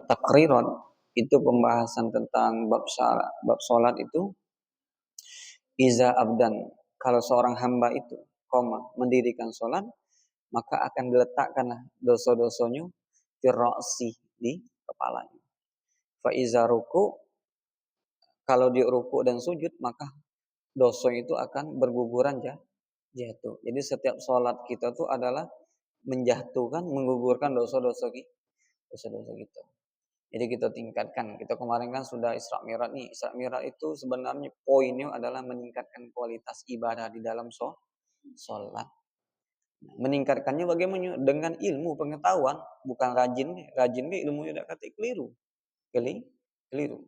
takriran, itu pembahasan tentang bab salat itu, iza abdan, kalau seorang hamba itu mendirikan salat, maka akan diletakkanlah dosa-dosanya fi ra'si, di kepalanya. Fa iza ruku, kalau dia ruku dan sujud, maka dosa itu akan berguguran jatuh. Jadi setiap sholat kita tuh adalah menjatuhkan, menggugurkan dosa-dosa kita. Jadi kita tingkatkan. Kita kemarin kan sudah Isra Mi'raj nih. Isra Mi'raj itu sebenarnya poinnya adalah meningkatkan kualitas ibadah di dalam sholat. Meningkatkannya bagaimana? Dengan ilmu pengetahuan, bukan rajin. Rajin ilmunya tidak kata keliru. Keliru.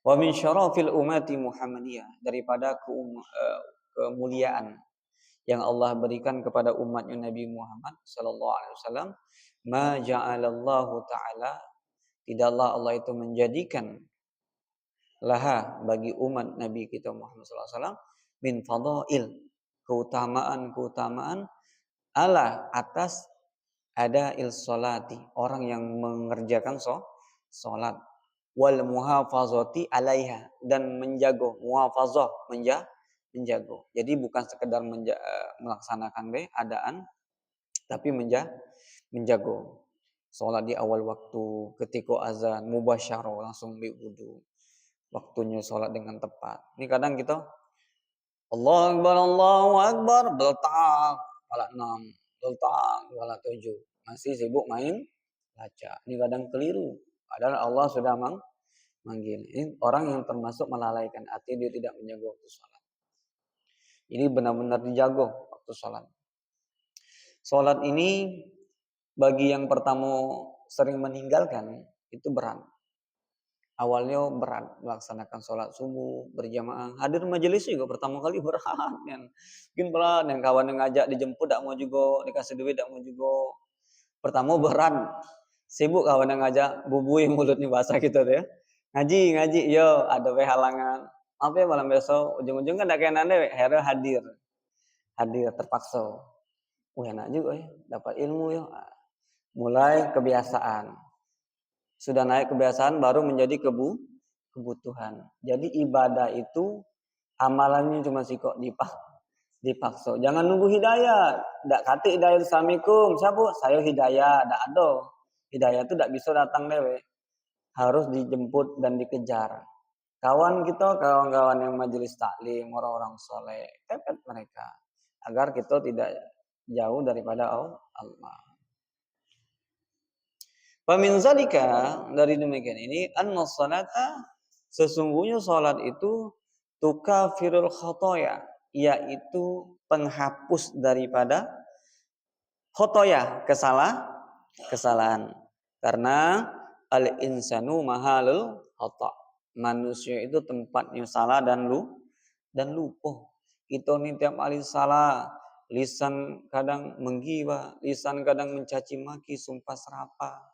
Wa min syarafil umati Muhammadiyah, daripada kemuliaan yang Allah berikan kepada umatnya Nabi Muhammad sallallahu alaihi wasallam, ma ja'alallahu ta'ala, tidaklah Allah itu menjadikan laha, bagi umat Nabi kita Muhammad sallallahu alaihi wasallam, min fadail, keutamaan ala, atas ada salati, orang yang mengerjakan salat, wal muhafazati alaiha, dan menjaga, muhafazah menjaga. Jadi bukan sekedar melaksanakan adaan, tapi menjaga. Salat di awal waktu, ketika azan mubasyarah langsung berwudu. Waktunya salat dengan tepat. Ini kadang kita Allahu Akbar, beletak, wala 6, beletak, wala 7. Masih sibuk main baca. Ini kadang keliru. Padahal Allah sudah manggil. Ini orang yang termasuk melalaikan hati, dia tidak menjaga waktu salat. Ini benar-benar dijaga waktu salat. Salat ini bagi yang pertama sering meninggalkan itu berat. Awalnya berat melaksanakan sholat subuh berjamaah, hadir majelis juga pertama kali berat, mungkin berat, yang kawan yang ngajak dijemput tak mau juga, dikasih duit tak mau juga. Pertama berat, sibuk kawan yang ngajak, bubui mulutnya bahasa kita tuh ya. Ngaji, yo ada halangan. Apa ya malam besok, ujung-ujung kan tak kayak nande, hadir terpaksa. Enak juga ya, dapat ilmu ya. Mulai kebiasaan. Sudah naik kebiasaan baru menjadi kebutuhan. Jadi ibadah itu amalannya cuma kok dipaksa. Jangan nunggu hidayah. Ndak kata hidayah Assalamualaikum. Siapa? Saya hidayah. Ndak ada. Hidayah itu ndak bisa datang dewe. Harus dijemput dan dikejar. Kawan-kawan yang majelis taklim, orang-orang soleh, pepet mereka. Agar kita tidak jauh daripada Allah. Famin zalika, dari demikian ini, anna salata, sesungguhnya salat itu tukafirul khotoya, yaitu penghapus daripada khotoya, kesalahan. Karena al-insanu mahalul khata. Manusia itu tempatnya salah dan lupa. Kita nih tiap kali salah, lisan kadang menggibah, lisan kadang mencaci maki, sumpah serapah.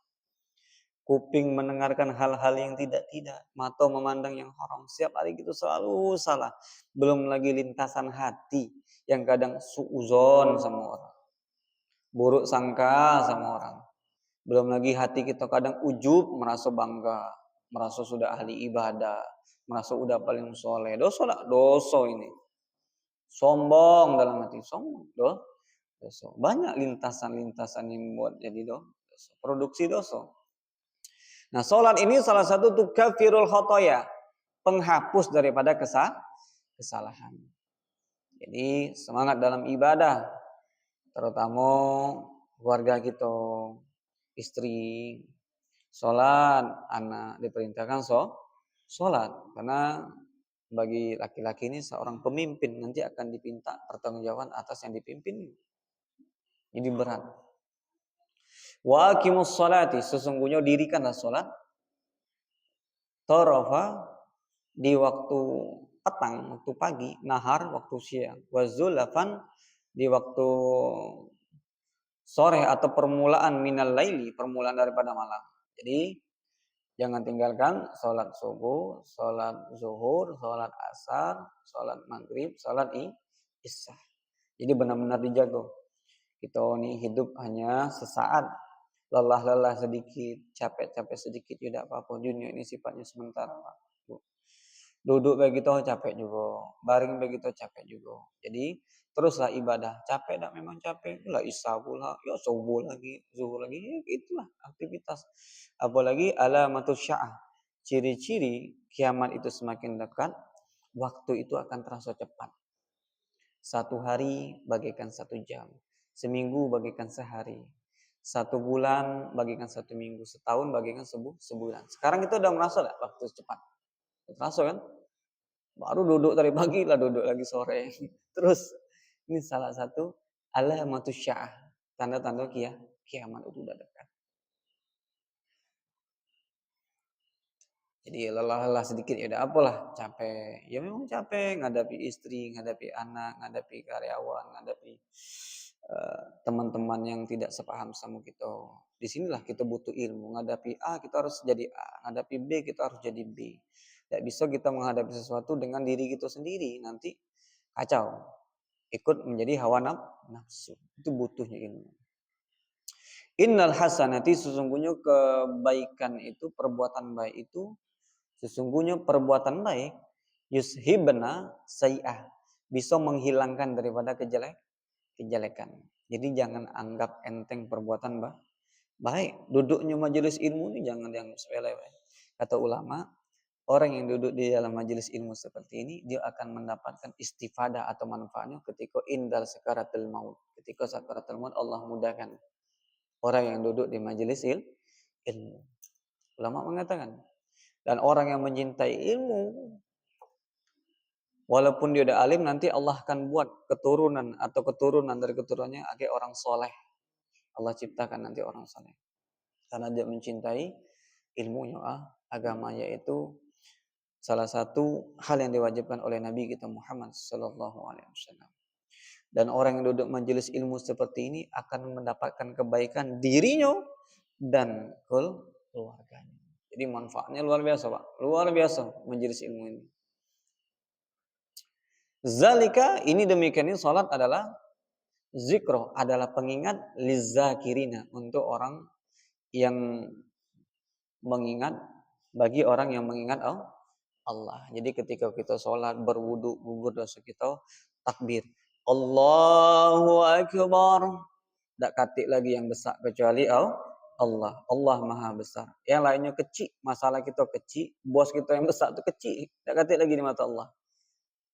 Kuping mendengarkan hal-hal yang tidak-tidak, mata memandang yang haram. Setiap hari itu selalu salah. Belum lagi lintasan hati yang kadang suuzon sama orang, buruk sangka sama orang. Belum lagi hati kita kadang ujub, merasa bangga, merasa sudah ahli ibadah, merasa udah paling soleh. Dosa ini. Sombong dalam hati, sombong. Dosa. Banyak lintasan-lintasan yang membuat jadi dosa. Produksi dosa. Nah, sholat ini salah satu tukafirul khotoya, penghapus daripada kesalahan. Jadi semangat dalam ibadah, terutama keluarga kita, istri, sholat, anak diperintahkan sholat, karena bagi laki-laki ini seorang pemimpin nanti akan dipinta pertanggungjawaban atas yang dipimpin. Jadi berat. Wa aqimus sholati, sesungguhnya dirikanlah sholat, tarafa, di waktu petang, waktu pagi, nahar, waktu siang, wa zulafan, di waktu sore atau permulaan minal laili, permulaan daripada malam. Jadi jangan tinggalkan sholat subuh, sholat zuhur, sholat asar, sholat maghrib, sholat isya. Jadi benar-benar dijaga. Kita ini hidup hanya sesaat. lelah-lelah sedikit, capek-capek sedikit tidak apa-apa. Dunia ini sifatnya sementara waktu. Duduk begitu capek juga, baring begitu capek juga. Jadi teruslah ibadah. Capek dah memang capek. Lah isya pula, ya subuh lagi, zuhur lagi, ya itulah aktivitas. Apalagi alamatus sya'ah. Ciri-ciri kiamat itu semakin dekat, waktu itu akan terasa cepat. 1 hari bagaikan 1 jam. Seminggu bagaikan sehari. 1 bulan bagaikan 1 minggu. Setahun bagaikan sebulan. Sekarang kita udah merasa gak waktu cepat? Terasa kan? Baru duduk dari pagi lah duduk lagi sore. Terus ini salah satu alamatus sya'ah. Tanda-tanda kiamat itu udah dekat. Jadi lelah-lelah sedikit ya udah apalah, capek. Ya memang capek ngadapi istri, ngadapi anak, ngadapi karyawan, ngadapi teman-teman yang tidak sepaham sama kita. Disinilah kita butuh ilmu. Ngadapi A kita harus jadi A, ngadapi B kita harus jadi B. Tidak bisa kita menghadapi sesuatu dengan diri kita sendiri, nanti kacau. Ikut menjadi hawa nafsu. Itu butuhnya ilmu. Innal hasanati, sesungguhnya kebaikan itu, perbuatan baik itu, sesungguhnya perbuatan baik yushibna sayi'ah, bisa menghilangkan daripada kejelekan. Jadi jangan anggap enteng perbuatan baik. Duduknya majelis ilmu ini jangan dianggap sepele. Kata ulama, orang yang duduk di dalam majelis ilmu seperti ini, dia akan mendapatkan istifadah atau manfaatnya ketika indal sakaratul maut. Ketika sakaratul maut Allah mudahkan orang yang duduk di majelis ilmu. Ulama mengatakan, dan orang yang mencintai ilmu, walaupun dia udah alim, nanti Allah akan buat keturunan atau keturunan dari keturunannya agar orang soleh. Allah ciptakan nanti orang soleh. Karena dia mencintai ilmunya, agamanya, itu salah satu hal yang diwajibkan oleh Nabi kita Muhammad Sallallahu Alaihi Wasallam. Dan orang yang duduk majelis ilmu seperti ini akan mendapatkan kebaikan dirinya dan keluarganya. Jadi manfaatnya luar biasa, Pak. Luar biasa majelis ilmu ini. Zalika, ini demikian, ini salat adalah zikro, adalah pengingat lizakirina, untuk orang yang mengingat, bagi orang yang mengingat Allah. Jadi ketika kita sholat, berwudu, gugur dosa kita, takbir Allahu Akbar, tak katik lagi yang besar kecuali Allah. Allah maha besar. Yang lainnya kecil, masalah kita kecil, bos kita yang besar itu kecil, tak katik lagi di mata Allah.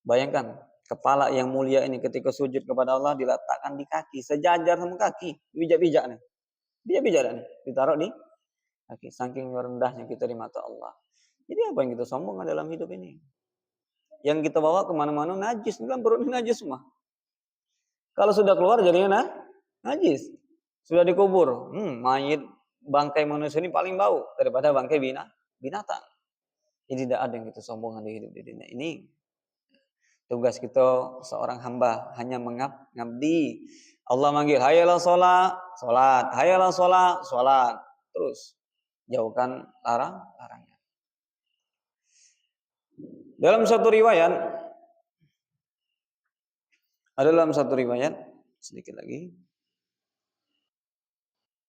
Bayangkan, kepala yang mulia ini ketika sujud kepada Allah diletakkan di kaki, sejajar sama kaki, bijak-bijak nih. Bijak-bijak nih, ditaruh di kaki. Saking rendahnya kita di mata Allah. Jadi apa yang kita sombong dalam hidup ini? Yang kita bawa kemana-mana najis, dalam perut ini najis semua. Kalau sudah keluar jadinya najis. Sudah dikubur, mayit bangkai manusia ini paling bau daripada bangkai binatang. Jadi tidak ada yang kita sombongkan di hidup di dunia ini. Tugas kita seorang hamba hanya mengabdi. Allah manggil, hayalah sholat, sholat. Hayalah sholat, sholat. Terus jauhkan larangannya. Dalam satu riwayat, sedikit lagi,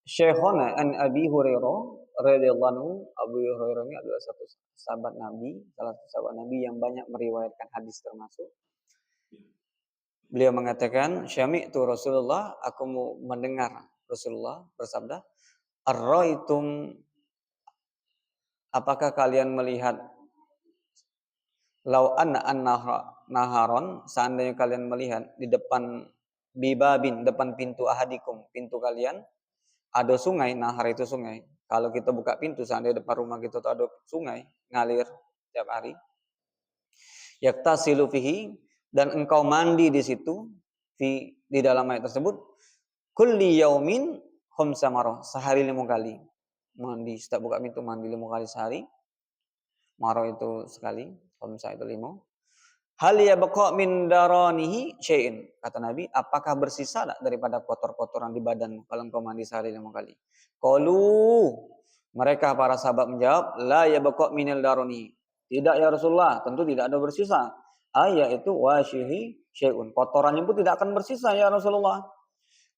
Syekhona an Abi Hurairah radhiyallahu anhu. Abu Hurairah ini adalah satu sahabat Nabi, salah satu sahabat Nabi yang banyak meriwayatkan hadis termasuk. Beliau mengatakan, syami'tu Rasulullah, aku mau mendengar Rasulullah bersabda, arraitum, apakah kalian melihat, lau anna naharon, seandainya kalian melihat di depan bibabin, depan pintu ahadikum, pintu kalian, ada sungai. Nahar itu sungai. Kalau kita buka pintu, seandainya depan rumah kita tuh ada sungai ngalir tiap hari. Yaktasilu fihi, dan engkau mandi di situ, di dalam air tersebut, kulli yaumin khamsa marrah, sehari 5 kali. Mandi, setiap buka pintu mandi 5 kali sehari. Marrah itu sekali, khamsa itu 5. Hal yabqa min daranihi syai'in, kata Nabi, apakah bersisa tak daripada kotor-kotoran di badanmu kalau engkau mandi sehari 5 kali? Qalu, mereka para sahabat menjawab, la yabqa minal darani, tidak ya Rasulullah, tentu tidak ada bersisa. Yaitu wasyihi syai'un, kotorannya pun tidak akan bersisa ya Rasulullah.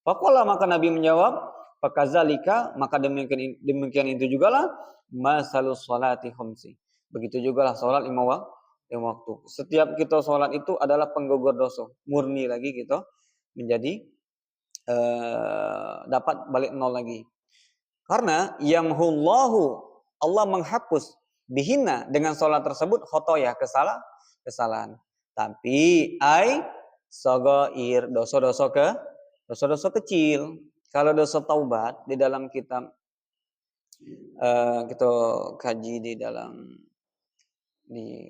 Faqala, maka Nabi menjawab, Fakadzalika, maka demikian itu jugalah masalus sholati khamsi. Begitu jugalah salat lima waktu. Setiap kita salat itu adalah penggugur dosa, murni lagi kita menjadi dapat balik nol lagi. Karena yamhullahu, Allah menghapus bihina dengan salat tersebut khotoya, kesalahan. Tapi sagair, dosa-dosa kecil. Kalau dosa taubat di dalam kitab kita kaji di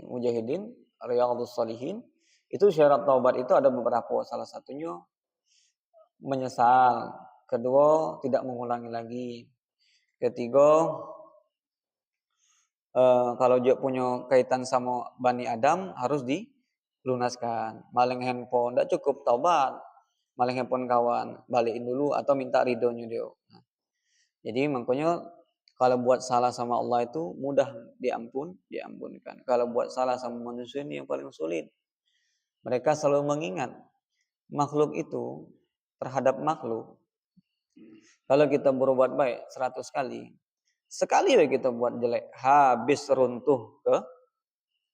Mujahidin Riyadhus Shalihin, itu syarat taubat itu ada beberapa. Salah satunya menyesal, kedua tidak mengulangi lagi, ketiga kalau dia punya kaitan sama Bani Adam harus dilunaskan. Maling handphone tidak cukup taubat, maling handphone kawan, balikin dulu atau minta ridhonya dia. Nah, jadi makanya kalau buat salah sama Allah itu mudah diampunkan. Kalau buat salah sama manusia ini yang paling sulit. Mereka selalu mengingat makhluk itu terhadap makhluk. Kalau kita berbuat baik 100 kali, sekali kita buat jelek, habis runtuh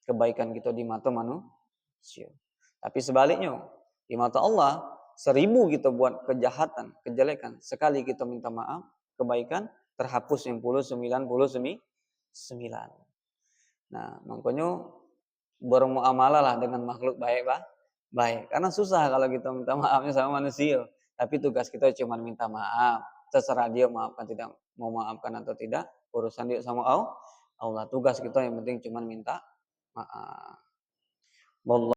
kebaikan kita di mata manusia. Tapi sebaliknya, di mata Allah, 1000 kita buat kejahatan, kejelekan, sekali kita minta maaf, kebaikan terhapus yang 99. Nah, makanya bermuamalah lah dengan makhluk baik. Karena susah kalau kita minta maafnya sama manusia. Tapi tugas kita cuma minta maaf. Terserah dia maafkan, tidak mau maafkan atau tidak, urusan dia sama Allah. Tugas kita yang penting cuma minta maaf.